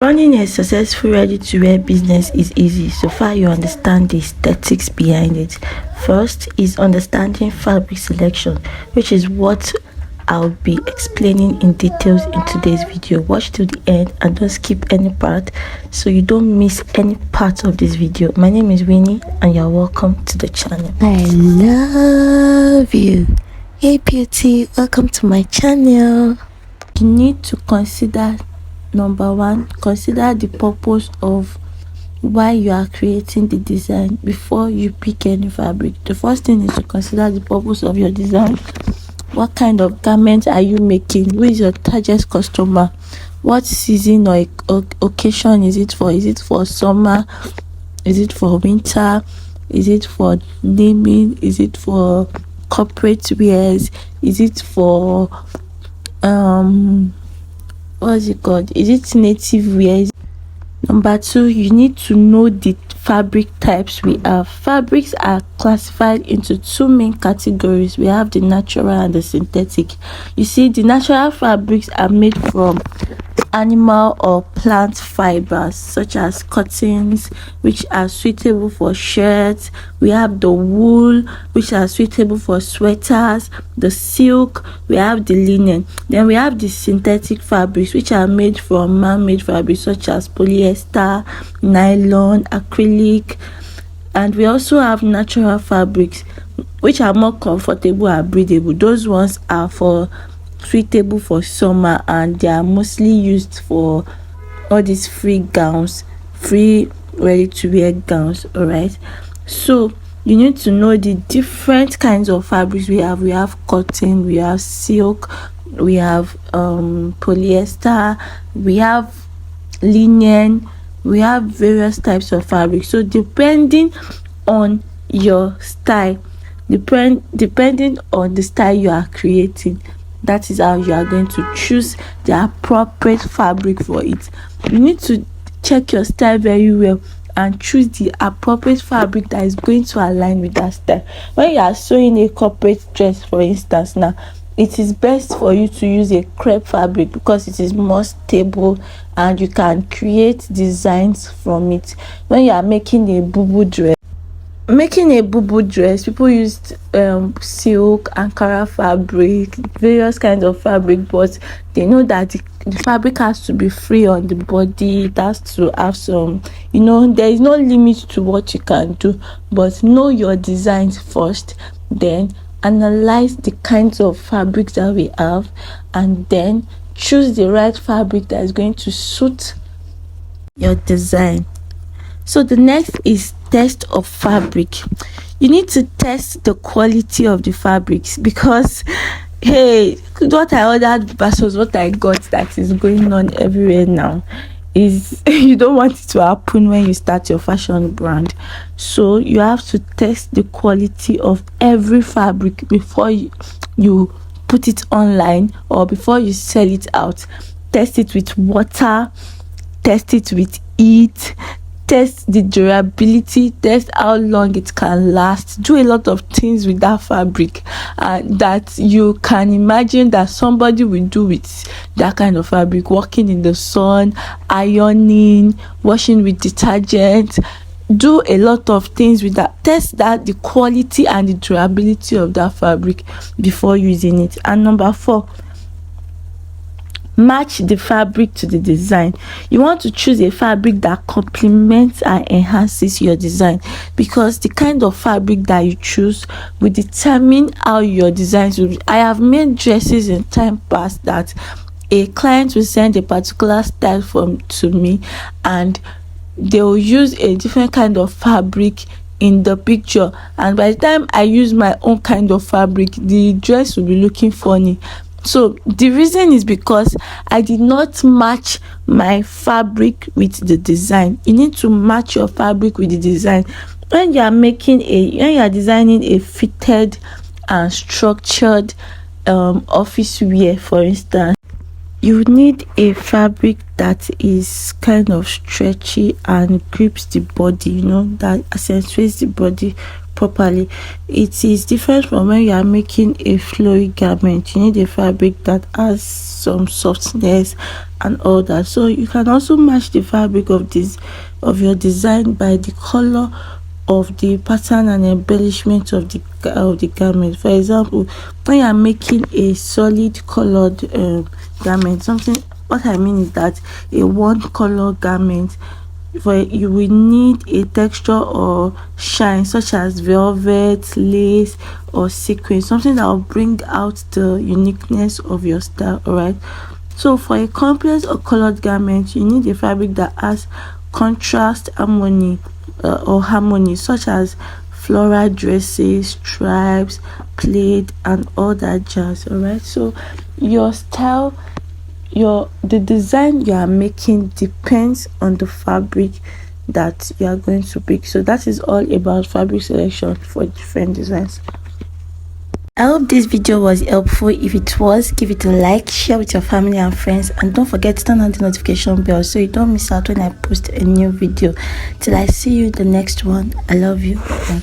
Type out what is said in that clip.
Running a successful ready-to-wear business is easy so far you understand the aesthetics behind it. First is understanding fabric selection, which is what I'll be explaining in details in today's video. Watch till the end and don't skip any part so you don't miss any part of this video. My name is Winnie and you're welcome to the channel. I love you. Hey beauty, welcome to my channel. You need to consider number one, consider the purpose of why you are creating the design before you pick any fabric. The first thing is to consider the purpose of your design. What kind of garment are you making? Who is your target customer? What season or occasion is it for? Is it for summer? Is it for winter? Is it for naming? Is it for corporate wears? Is it for what's it called? Is it native wear? Number two, you need to know the fabric types we have. Fabrics are classified into two main categories. We have the natural and the synthetic. You see, the natural fabrics are made from animal or plant fibers such as cottons, which are suitable for shirts. We have the wool, which are suitable for sweaters, the silk, we have the linen. Then we have the synthetic fabrics, which are made from man-made fabrics such as polyester, nylon, acrylic. And we also have natural fabrics, which are more comfortable and breathable. Those ones are suitable for summer and they are mostly used for all these free ready-to-wear gowns. All right, so you need to know the different kinds of fabrics we have cotton, we have silk, we have polyester, we have linen, we have various types of fabric. So depending on your style, depending on the style you are creating, that is how you are going to choose the appropriate fabric for it. You need to check your style very well and choose the appropriate fabric that is going to align with that style. When you are sewing a corporate dress, for instance, now it is best for you to use a crepe fabric because it is more stable and you can create designs from it. When you are making a bubu dress, people used silk, ankara fabric, various kinds of fabric, but they know that the fabric has to be free on the body. It has to have some, there is no limit to what you can do, but know your designs first, then analyze the kinds of fabrics that we have, and then choose the right fabric that is going to suit your design. So the next is test of fabric. You need to test the quality of the fabrics because hey, what I ordered versus what I got, that is going on everywhere now, is you don't want it to happen when you start your fashion brand. So you have to test the quality of every fabric before you put it online or before you sell it out. Test it with water, test it with heat, test the durability, test how long it can last. Do a lot of things with that fabric that you can imagine that somebody will do with that kind of fabric: working in the sun, ironing, washing with detergent. Do a lot of things with that. Test the quality and the durability of that fabric before using it. And number four, match the fabric to the design. You want to choose a fabric that complements and enhances your design because the kind of fabric that you choose will determine how your designs will be. I have made dresses in time past that a client will send a particular style to me and they will use a different kind of fabric in the picture, and by the time I use my own kind of fabric, the dress will be looking funny. So the reason is because I did not match my fabric with the design. You need to match your fabric with the design. When you are designing a fitted and structured office wear, for instance, you need a fabric that is kind of stretchy and grips the body, that accentuates the body properly. It is different from when you are making a flowy garment. You need a fabric that has some softness and all that. So you can also match the fabric of your design by the color of the pattern and embellishment of the garment. For example, when you are making a solid colored garment, something, what I mean is that a one color garment, for you will need a texture or shine such as velvet, lace, or sequin, something that will bring out the uniqueness of your style. All right, so for a complex or colored garment, you need a fabric that has contrast, harmony, such as floral dresses, stripes, plaid, and all that jazz. All right, so your style, the design you are making depends on the fabric that you are going to pick. So that is all about fabric selection for different designs. I hope this video was helpful. If it was, give it a like, share with your family and friends, and don't forget to turn on the notification bell so you don't miss out when I post a new video. Till I see you in the next one, I love you. Bye.